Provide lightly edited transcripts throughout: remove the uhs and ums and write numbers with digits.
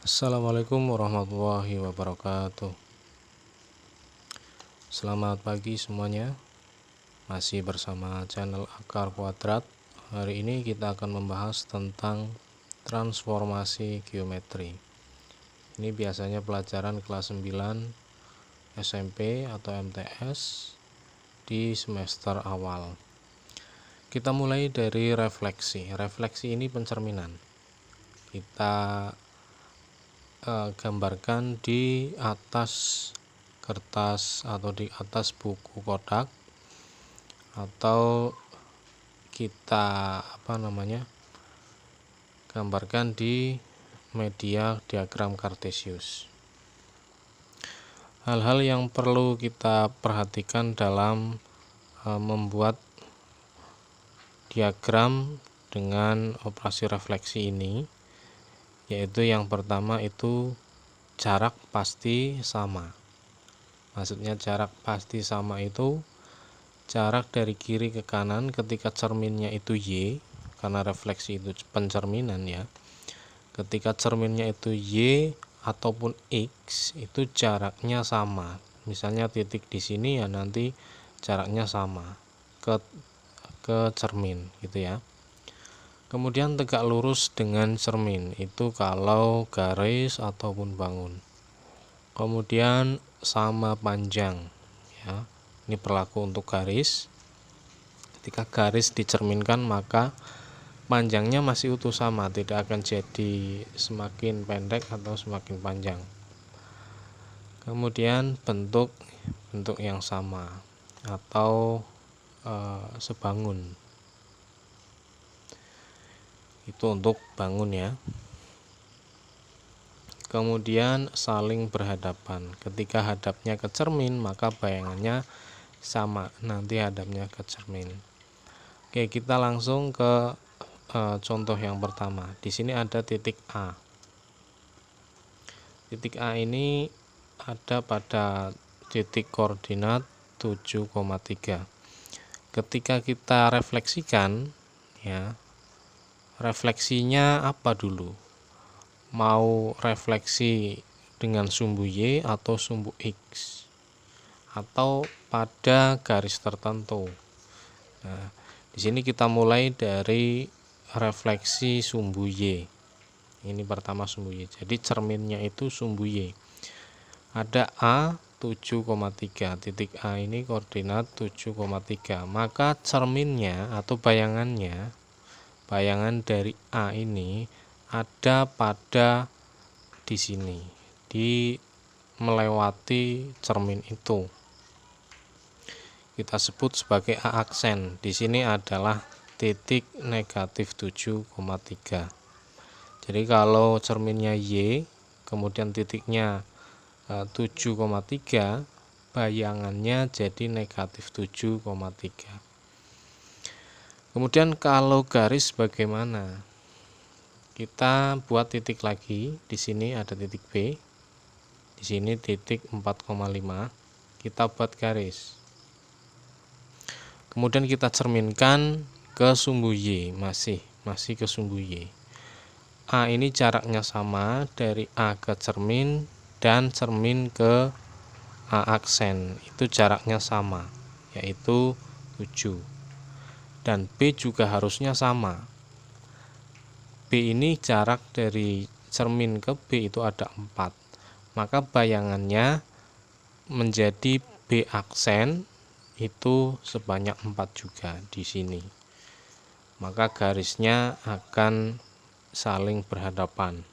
Assalamualaikum warahmatullahi wabarakatuh. Selamat pagi semuanya. Masih bersama channel Akar Kuadrat. Hari ini kita akan membahas tentang transformasi geometri. Ini biasanya pelajaran kelas 9 SMP atau MTS di semester awal. Kita mulai dari refleksi. Refleksi ini pencerminan. Kita gambarkan di atas kertas atau di atas buku kotak, atau kita gambarkan di media diagram kartesius. Hal-hal yang perlu kita perhatikan dalam membuat diagram dengan operasi refleksi ini, yaitu yang pertama itu jarak pasti sama. Maksudnya jarak pasti sama itu jarak dari kiri ke kanan ketika cerminnya itu Y, karena refleksi itu pencerminan ya. Ketika cerminnya itu Y ataupun X, itu jaraknya sama. Misalnya titik di sini ya, nanti jaraknya sama ke cermin gitu ya. Kemudian tegak lurus dengan cermin itu kalau garis ataupun bangun. Kemudian sama panjang ya. Ini berlaku untuk garis. Ketika garis dicerminkan maka panjangnya masih utuh sama, tidak akan jadi semakin pendek atau semakin panjang. Kemudian bentuk yang sama atau sebangun. Itu untuk bangun ya. Kemudian saling berhadapan. Ketika hadapnya ke cermin maka bayangannya sama, nanti hadapnya ke cermin. Oke, kita langsung ke contoh yang pertama. Di sini ada titik A. Titik A ini ada pada titik koordinat 7,3. Ketika kita refleksikan ya, refleksinya apa dulu? Mau refleksi dengan sumbu Y atau sumbu X, atau pada garis tertentu. Nah, di sini kita mulai dari refleksi sumbu Y. Ini pertama sumbu Y. Jadi cerminnya itu sumbu Y. Ada A 7,3. Titik A ini koordinat 7,3. Maka cerminnya atau bayangan dari A ini ada pada di sini, di melewati cermin itu. Kita sebut sebagai A aksen. Di sini adalah titik negatif 7,3. Jadi kalau cerminnya Y, kemudian titiknya 7,3, bayangannya jadi negatif 7,3. Kemudian kalau garis bagaimana? Kita buat titik lagi. Di sini ada titik B. Di sini titik 4,5. Kita buat garis. Kemudian kita cerminkan ke sumbu Y, masih ke sumbu Y. A ini jaraknya sama dari A ke cermin dan cermin ke A aksen. Itu jaraknya sama, yaitu 7. Dan B juga harusnya sama. B ini jarak dari cermin ke B itu ada 4. Maka bayangannya menjadi B aksen itu sebanyak 4 juga di sini. Maka garisnya akan saling berhadapan.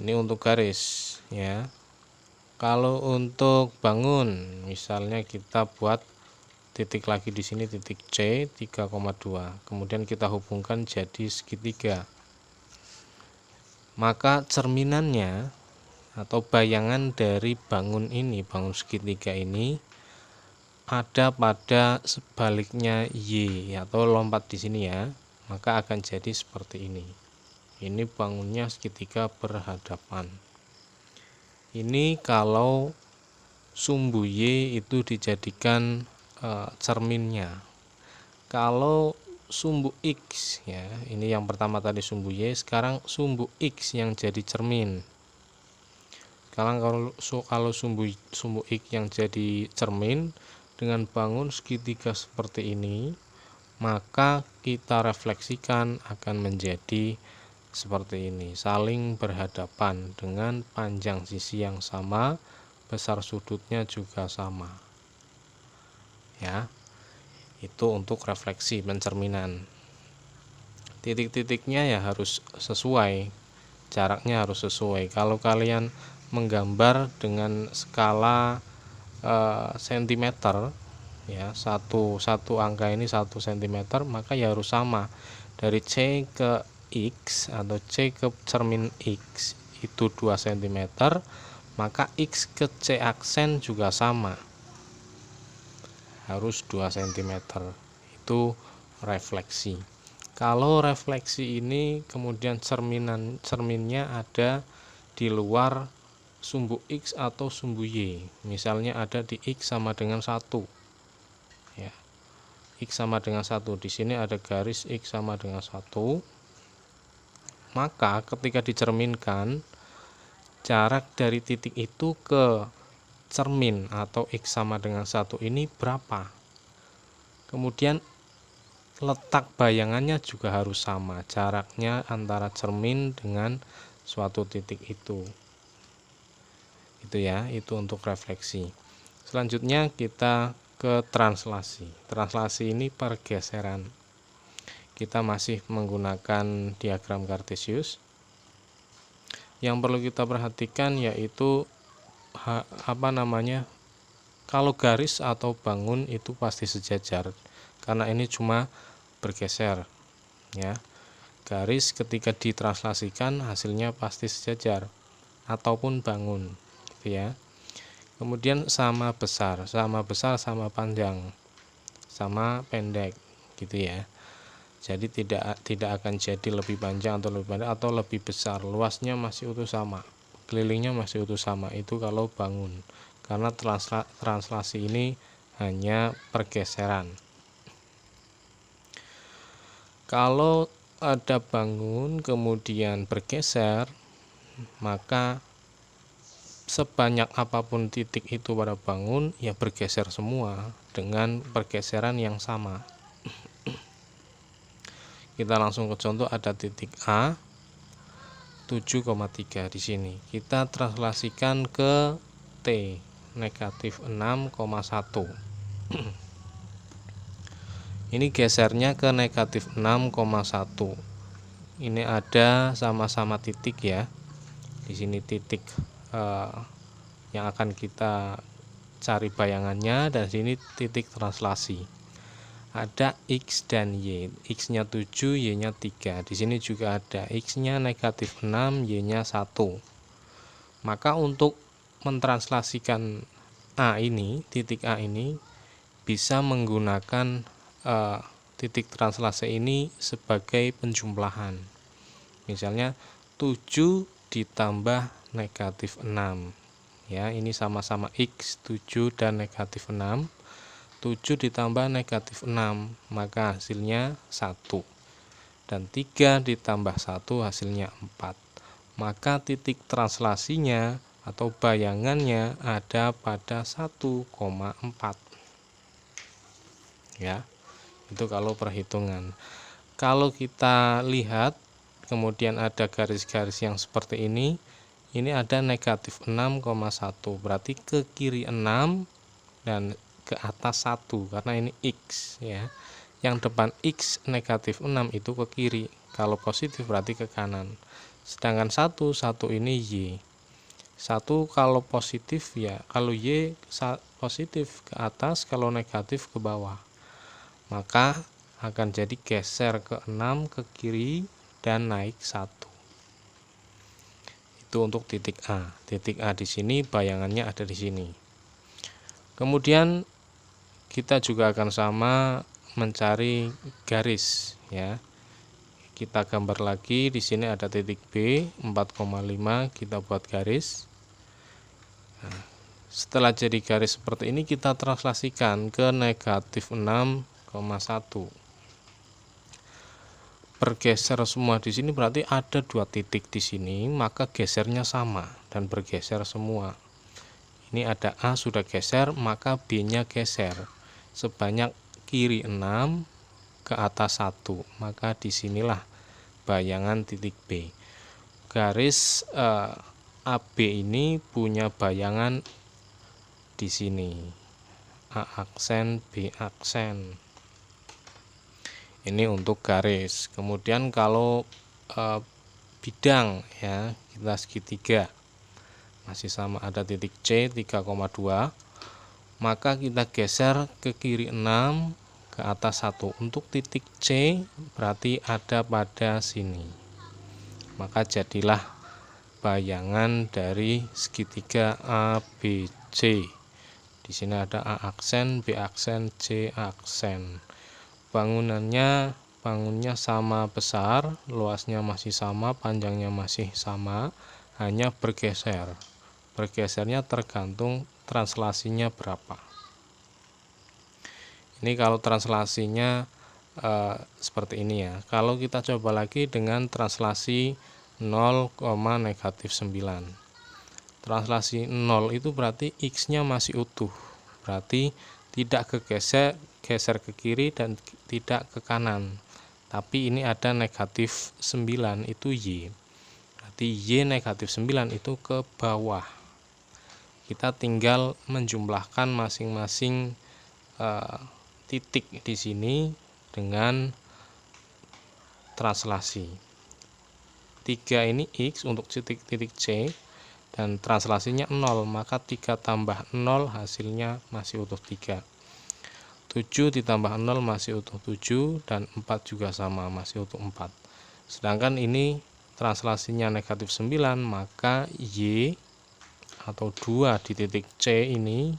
Ini untuk garis ya. Kalau untuk bangun, misalnya kita buat titik lagi di sini, titik C 3,2. Kemudian kita hubungkan jadi segitiga. Maka cerminannya atau bayangan dari bangun segitiga ini ada pada sebaliknya Y atau lompat di sini ya. Maka akan jadi seperti ini. Ini bangunnya segitiga berhadapan. Ini kalau sumbu Y itu dijadikan cerminnya. Kalau sumbu X ya, ini yang pertama tadi sumbu Y, sekarang sumbu X yang jadi cermin. Kalau sumbu X yang jadi cermin dengan bangun segitiga seperti ini, maka kita refleksikan akan menjadi seperti ini, saling berhadapan dengan panjang sisi yang sama, besar sudutnya juga sama. Ya, itu untuk refleksi pencerminan. Titik-titiknya ya harus sesuai, jaraknya harus sesuai. Kalau kalian menggambar dengan skala sentimeter ya, satu angka ini 1 cm, maka ya harus sama. Dari C ke X atau C ke cermin X itu 2 cm, maka X ke C aksen juga sama, harus 2 cm. Itu refleksi. Kalau refleksi ini kemudian cerminnya ada di luar sumbu X atau sumbu Y, misalnya ada di X sama dengan 1 ya, X sama dengan 1, di sini ada garis X sama dengan 1, maka ketika dicerminkan, jarak dari titik itu ke cermin atau X sama dengan 1 ini berapa. Kemudian letak bayangannya juga harus sama, jaraknya antara cermin dengan suatu titik itu ya, itu untuk refleksi. Selanjutnya kita ke translasi. Translasi ini pergeseran. Kita masih menggunakan diagram Cartesius. Yang perlu kita perhatikan yaitu kalau garis atau bangun itu pasti sejajar, karena ini cuma bergeser ya. Garis ketika ditranslasikan hasilnya pasti sejajar ataupun bangun gitu ya. Kemudian sama besar sama panjang, sama pendek gitu ya. Jadi tidak akan jadi lebih panjang atau lebih pendek atau lebih besar, luasnya masih utuh sama, kelilingnya masih utuh sama, itu kalau bangun. Karena translasi ini hanya pergeseran. Kalau ada bangun kemudian bergeser, maka sebanyak apapun titik itu pada bangun ya bergeser semua dengan pergeseran yang sama. Kita langsung ke contoh, ada titik A 7,3 di sini. Kita translasikan ke T negatif 6,1. Ini gesernya ke negatif 6,1. Ini ada sama-sama titik ya. Di sini titik yang akan kita cari bayangannya, dan sini titik translasi. Ada X dan Y, X-nya 7, Y-nya 3. Di sini juga ada X-nya negatif 6, Y-nya 1. Maka untuk mentranslasikan A ini, titik A ini, bisa menggunakan titik translasi ini sebagai penjumlahan. Misalnya 7 ditambah negatif 6. Ya, ini sama-sama X, 7 dan negatif 6. 7 ditambah negatif 6, maka hasilnya 1. Dan 3 ditambah 1 hasilnya 4. Maka titik translasinya atau bayangannya ada pada 1,4. Ya, itu kalau perhitungan. Kalau kita lihat kemudian ada garis-garis yang seperti ini ada negatif 6,1, berarti ke kiri 6 dan ke atas 1, karena ini X ya. Yang depan X negatif 6 itu ke kiri, kalau positif berarti ke kanan. Sedangkan 1 ini Y. 1 kalau positif ya, kalau Y positif ke atas, kalau negatif ke bawah. Maka akan jadi geser ke 6 ke kiri dan naik 1. Itu untuk titik A. Titik A di sini bayangannya ada di sini. Kemudian kita juga akan sama mencari garis ya. Kita gambar lagi, di sini ada titik B 4,5, kita buat garis. Nah, setelah jadi garis seperti ini kita translasikan ke negatif 6,1. bergeser semua di sini berarti ada 2 titik di sini, maka gesernya sama dan bergeser semua. Ini ada A sudah geser, maka B-nya geser sebanyak kiri 6 ke atas 1, maka disinilah bayangan titik B. Garis AB ini punya bayangan di sini, A aksen, B aksen. Ini untuk garis. Kemudian kalau bidang ya, kita segitiga masih sama, ada titik C 3,2, maka kita geser ke kiri 6 ke atas 1. Untuk titik C berarti ada pada sini, maka jadilah bayangan dari segitiga ABC. Di sini ada A aksen, B aksen, C aksen. Bangunnya sama besar, luasnya masih sama, panjangnya masih sama, hanya bergeser. Bergesernya tergantung translasinya berapa. Ini kalau translasinya seperti ini ya. Kalau kita coba lagi dengan translasi 0, -9. Translasi 0 itu berarti X-nya masih utuh. Berarti tidak geser ke kiri dan tidak ke kanan. Tapi ini ada negatif 9, itu Y. Berarti Y negatif 9 itu ke bawah. Kita tinggal menjumlahkan masing-masing titik di sini dengan translasi. 3 ini X untuk titik C dan translasinya 0, maka 3 tambah 0 hasilnya masih utuh 3. 7 ditambah 0 masih utuh 7, dan 4 juga sama, masih utuh 4. Sedangkan ini translasinya negatif 9, maka Y atau 2 di titik C ini,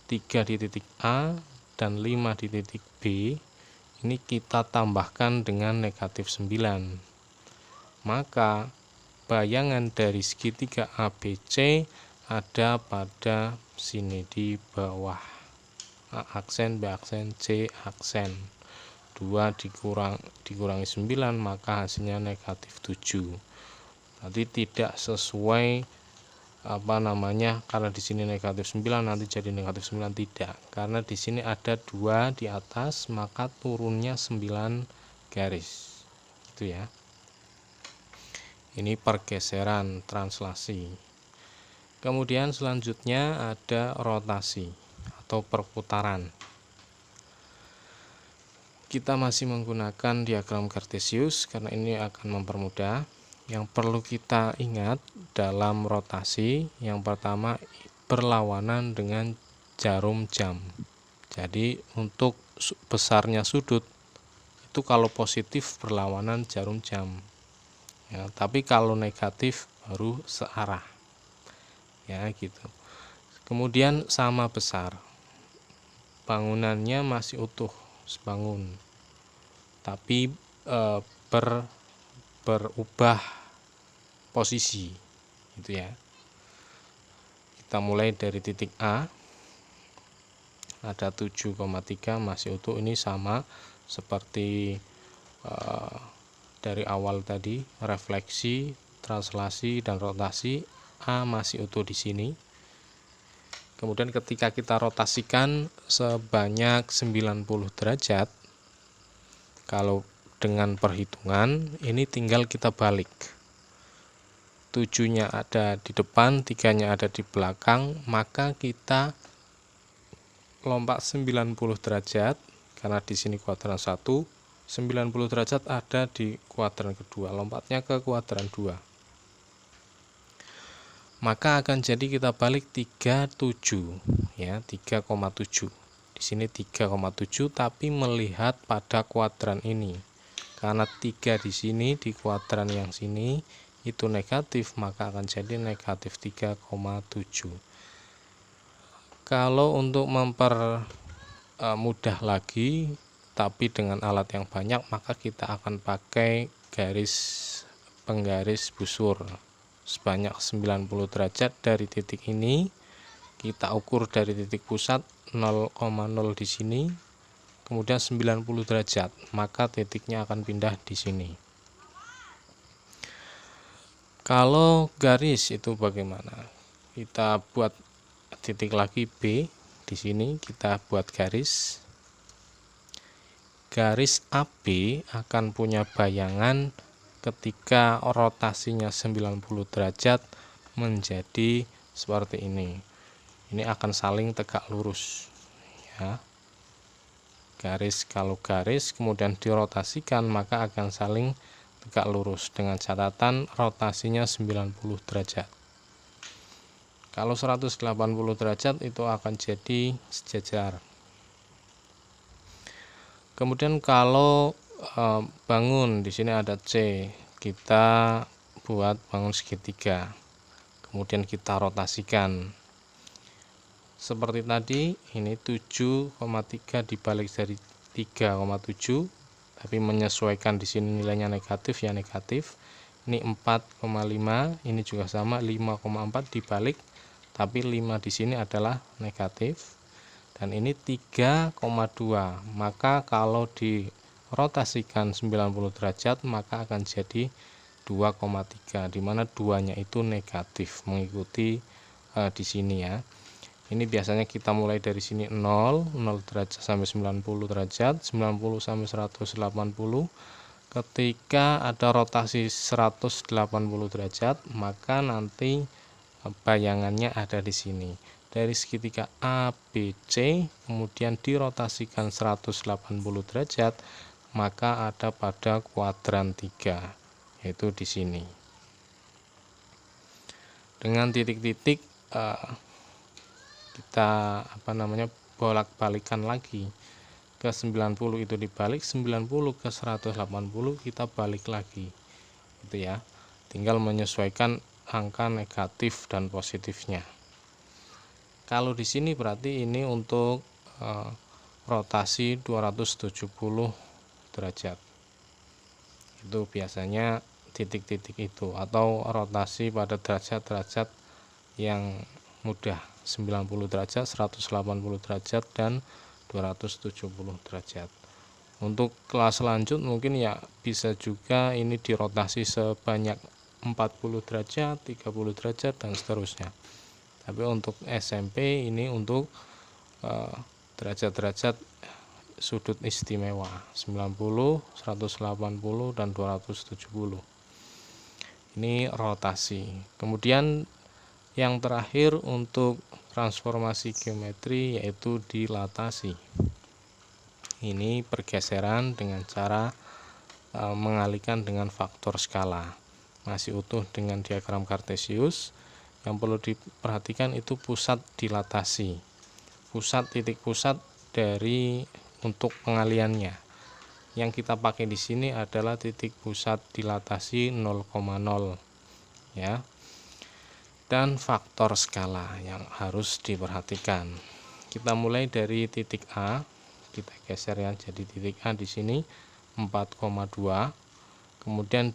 3 di titik A, dan 5 di titik B, ini kita tambahkan dengan negatif 9. Maka bayangan dari segitiga ABC ada pada sini di bawah. A aksen, B aksen, C aksen. 2 dikurangi 9, maka hasilnya negatif 7. Berarti tidak sesuai karena di sini negatif 9 nanti jadi negatif 9, tidak. Karena di sini ada 2 di atas, maka turunnya 9 garis. Itu ya. Ini pergeseran translasi. Kemudian selanjutnya ada rotasi atau perputaran. Kita masih menggunakan diagram Cartesius karena ini akan mempermudah. Yang perlu kita ingat dalam rotasi, yang pertama berlawanan dengan jarum jam. Jadi untuk besarnya sudut itu kalau positif berlawanan jarum jam ya, tapi kalau negatif baru searah ya gitu. Kemudian sama besar, bangunannya masih utuh sebangun, tapi berubah posisi gitu ya. Kita mulai dari titik A, ada 7,3 masih utuh, ini sama seperti dari awal tadi, refleksi, translasi, dan rotasi. A masih utuh di sini. Kemudian ketika kita rotasikan sebanyak 90 derajat, kalau dengan perhitungan ini tinggal kita balik. 7-nya ada di depan, 3-nya ada di belakang, maka kita lompat 90 derajat, karena di sini kuadran 1, 90 derajat ada di kuadran kedua, lompatnya ke kuadran 2. Maka akan jadi kita balik 37 ya, 3,7. Di sini 3,7 tapi melihat pada kuadran ini. Karena 3 di sini di kuadran yang sini itu negatif, maka akan jadi negatif 3,7. Kalau untuk mempermudah lagi tapi dengan alat yang banyak, maka kita akan pakai penggaris busur sebanyak 90 derajat dari titik ini. Kita ukur dari titik pusat 0,0 di sini, kemudian 90 derajat, maka titiknya akan pindah di sini. Kalau garis itu bagaimana? Kita buat titik lagi B di sini, kita buat garis. Garis AB akan punya bayangan ketika rotasinya 90 derajat menjadi seperti ini. Ini akan saling tegak lurus ya. Garis, kalau garis kemudian dirotasikan maka akan saling tegak lurus dengan catatan rotasinya 90 derajat. Kalau 180 derajat itu akan jadi sejajar. Kemudian kalau bangun di sini ada C, kita buat bangun segitiga. Kemudian kita rotasikan. Seperti tadi, ini 7,3 dibalik dari 3,7, tapi menyesuaikan di sini nilainya negatif ya negatif. Ini 4,5, ini juga sama 5,4 dibalik, tapi 5 di sini adalah negatif. Dan ini 3,2, maka kalau dirotasikan 90 derajat maka akan jadi 2,3, dimana 2-nya itu negatif mengikuti di sini ya. Ini biasanya kita mulai dari sini 0 derajat sampai 90 derajat, 90 sampai 180. Ketika ada rotasi 180 derajat, maka nanti bayangannya ada di sini. Dari segitiga ABC kemudian dirotasikan 180 derajat, maka ada pada kuadran 3, yaitu di sini. Dengan titik-titik kita bolak-balikan lagi ke 90 itu dibalik, 90 ke 180 kita balik lagi gitu ya, tinggal menyesuaikan angka negatif dan positifnya. Kalau di sini berarti ini untuk rotasi 270 derajat, itu biasanya titik-titik itu, atau rotasi pada derajat-derajat yang mudah, 90 derajat, 180 derajat, dan 270 derajat. Untuk kelas lanjut mungkin ya bisa juga ini dirotasi sebanyak 40 derajat, 30 derajat, dan seterusnya. Tapi untuk SMP ini untuk derajat-derajat sudut istimewa 90, 180, dan 270. Ini rotasi. Kemudian yang terakhir untuk transformasi geometri yaitu dilatasi. Ini pergeseran dengan cara mengalihkan dengan faktor skala. Masih utuh dengan diagram kartesius. Yang perlu diperhatikan itu pusat dilatasi. Titik pusat dari untuk pengaliannya. Yang kita pakai di sini adalah titik pusat dilatasi 0,0 ya. Dan faktor skala yang harus diperhatikan. Kita mulai dari titik A, kita geser ya, jadi titik A di sini 4,2. Kemudian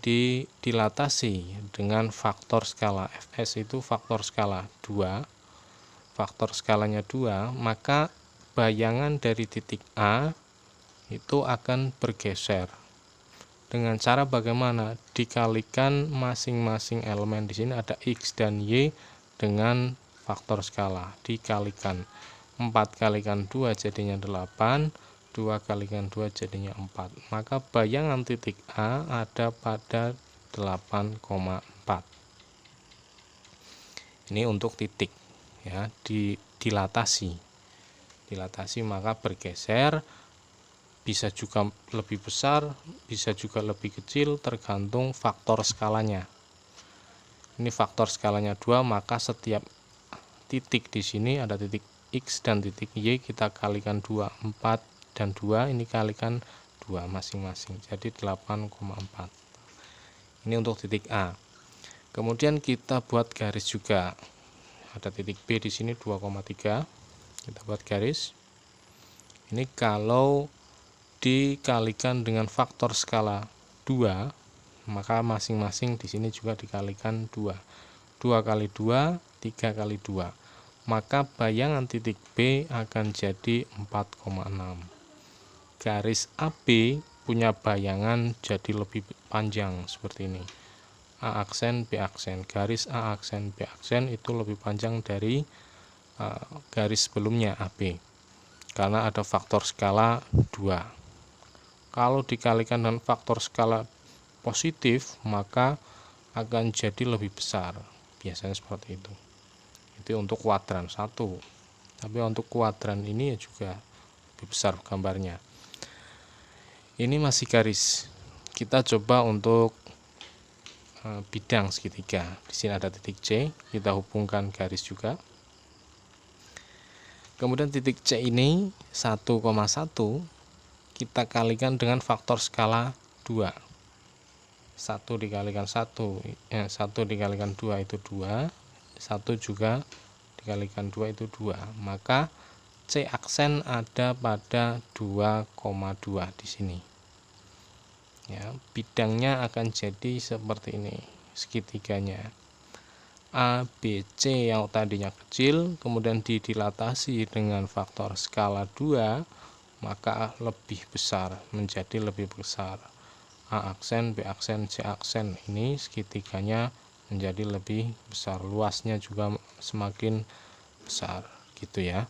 dilatasi dengan faktor skala. Fs itu faktor skala 2. Faktor skalanya 2, maka bayangan dari titik A itu akan bergeser. Dengan cara bagaimana? Dikalikan masing-masing elemen. Di sini ada X dan Y dengan faktor skala. Dikalikan 4 kalikan 2 jadinya 8, 2 kalikan 2 jadinya 4. Maka bayangan titik A ada pada 8,4. Ini untuk titik ya, dilatasi maka bergeser. Bisa juga lebih besar, bisa juga lebih kecil, tergantung faktor skalanya. Ini faktor skalanya 2, maka setiap titik di sini ada titik X dan titik Y, kita kalikan 2, 4 dan 2, ini kalikan 2 masing-masing, jadi 8,4. Ini untuk titik A. Kemudian kita buat garis juga. Ada titik B di sini 2,3. Kita buat garis. Ini kalau dikalikan dengan faktor skala 2, maka masing-masing di sini juga dikalikan 2. 2 kali 2, 3 kali 2. Maka bayangan titik B akan jadi 4,6. garis AB punya bayangan jadi lebih panjang seperti ini. A aksen, B aksen. Garis A aksen, B aksen itu lebih panjang dari garis sebelumnya AB. Karena ada faktor skala 2. Kalau dikalikan dengan faktor skala positif, maka akan jadi lebih besar. Biasanya seperti itu. Itu untuk kuadran 1. Tapi untuk kuadran ini juga lebih besar gambarnya. Ini masih garis. Kita coba untuk bidang segitiga. Di sini ada titik C, kita hubungkan garis juga. Kemudian titik C ini 1,1 kita kalikan dengan faktor skala 2. 1 dikalikan 1 dikalikan 2 itu 2. 1 juga dikalikan 2 itu 2. Maka C aksen ada pada 2,2 di sini. Ya, bidangnya akan jadi seperti ini segitiganya. A, B, C yang tadinya kecil kemudian didilatasi dengan faktor skala 2, maka lebih besar, menjadi lebih besar. A aksen, B aksen, C aksen ini segitiganya menjadi lebih besar, luasnya juga semakin besar gitu ya.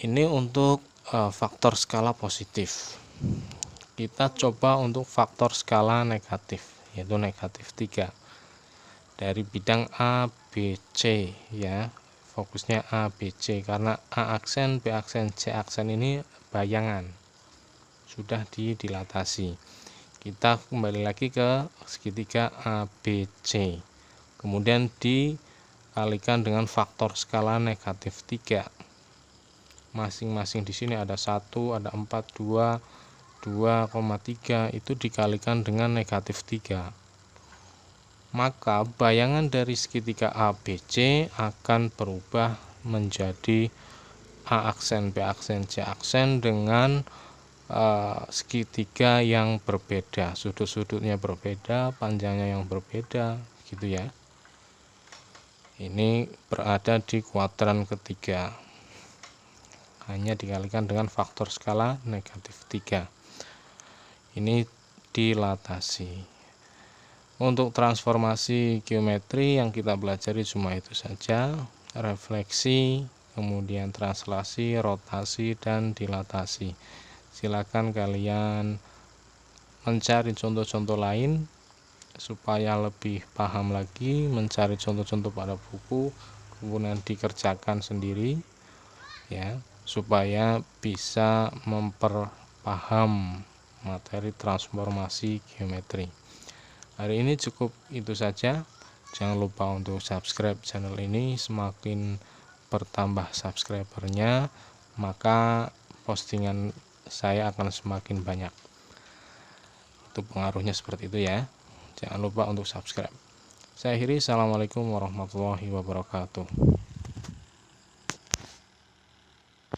Ini untuk faktor skala positif. Kita coba untuk faktor skala negatif, yaitu negatif 3 dari bidang A, B, C ya. Fokusnya A, B, C karena A aksen, B aksen, C aksen ini bayangan sudah didilatasi. Kita kembali lagi ke segitiga A, B, C. Kemudian dikalikan dengan faktor skala negatif 3. Masing-masing di sini ada 1, ada 4, 2, 2,3 itu dikalikan dengan negatif 3. Maka bayangan dari segitiga ABC akan berubah menjadi A aksen, B aksen, C aksen dengan segitiga yang berbeda, sudut-sudutnya berbeda, panjangnya yang berbeda gitu ya. Ini berada di kuadran ketiga, hanya dikalikan dengan faktor skala negatif 3. Ini dilatasi. Untuk transformasi geometri yang kita pelajari cuma itu saja, refleksi, kemudian translasi, rotasi, dan dilatasi. Silakan kalian mencari contoh-contoh lain supaya lebih paham lagi, mencari contoh-contoh pada buku, kemudian dikerjakan sendiri ya, supaya bisa memperpaham materi transformasi geometri. Hari ini cukup itu saja. Jangan lupa untuk subscribe channel ini. Semakin bertambah subscribernya, maka postingan saya akan semakin banyak. Itu pengaruhnya seperti itu ya. Jangan lupa untuk subscribe. Saya akhiri. Assalamualaikum warahmatullahi wabarakatuh.